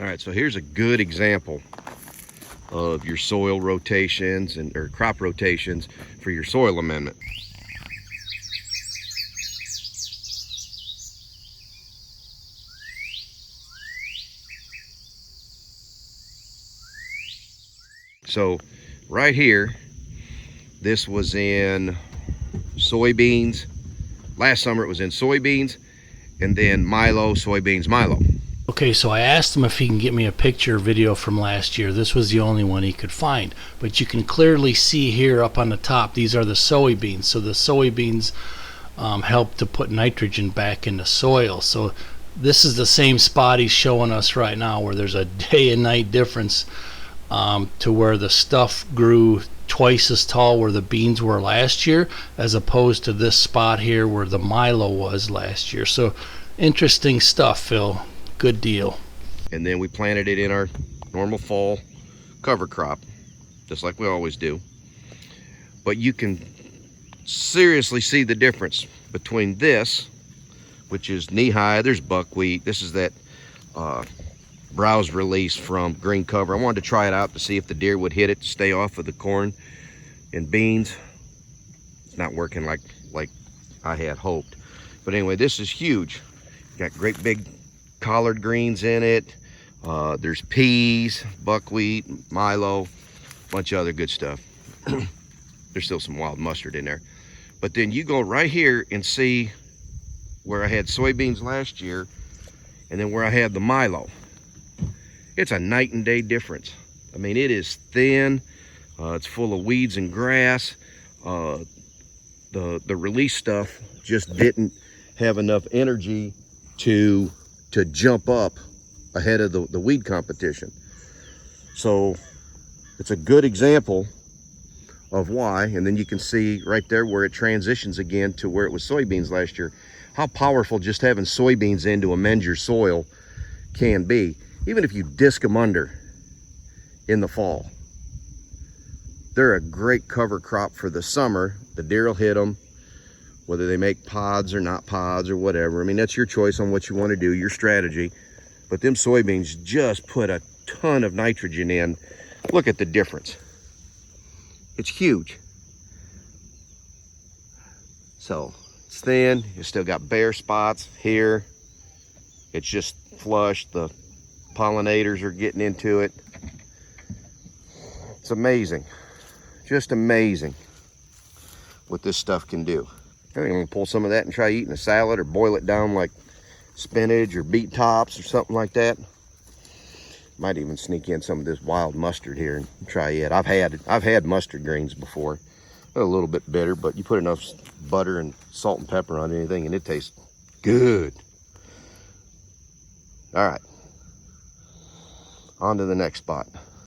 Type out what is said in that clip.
All right, so here's a good example of your soil rotations or crop rotations for your soil amendment. So right here, this was in soybeans. Last summer it was in soybeans, and then milo, soybeans, milo. Okay, so I asked him if he can get me a picture video from last year. This was the only one he could find. But you can clearly see here up on the top, these are the soybeans. So the soybeans help to put nitrogen back in the soil. So this is the same spot he's showing us right now, where there's a day and night difference to where the stuff grew twice as tall where the beans were last year, as opposed to this spot here where the milo was last year. So interesting stuff, Phil. Good deal. And then we planted it in our normal fall cover crop, just like we always do. But you can seriously see the difference between this, which is knee-high. There's buckwheat. This is that browse release from green cover. I wanted to try it out to see if the deer would hit it to stay off of the corn and beans. It's not working like I had hoped. But anyway, this is huge. Got great big collard greens in it. There's peas, buckwheat, milo, a bunch of other good stuff. There's still some wild mustard in there. But then you go right here and see where I had soybeans last year and then where I had the milo. It's a night and day difference. I mean, it is thin. It's full of weeds and grass. The release stuff just didn't have enough energy to jump up ahead of the weed competition. So it's a good example of why. And then you can see right there where it transitions again to where it was soybeans last year, how powerful just having soybeans in to amend your soil can be. Even if you disc them under in the fall, they're a great cover crop for the summer. The deer will hit them, whether they make pods or not pods or whatever. I mean, that's your choice on what you want to do, your strategy. But them soybeans just put a ton of nitrogen in. Look at the difference. It's huge. So it's thin. You still got bare spots here. It's just flush. The pollinators are getting into it. It's amazing. Just amazing what this stuff can do. I'm gonna pull some of that and try eating a salad or boil it down like spinach or beet tops or something like that. Might even sneak in some of this wild mustard here and try it. I've had mustard greens before. They're a little bit bitter, but you put enough butter and salt and pepper on anything and it tastes good. All right, on to the next spot.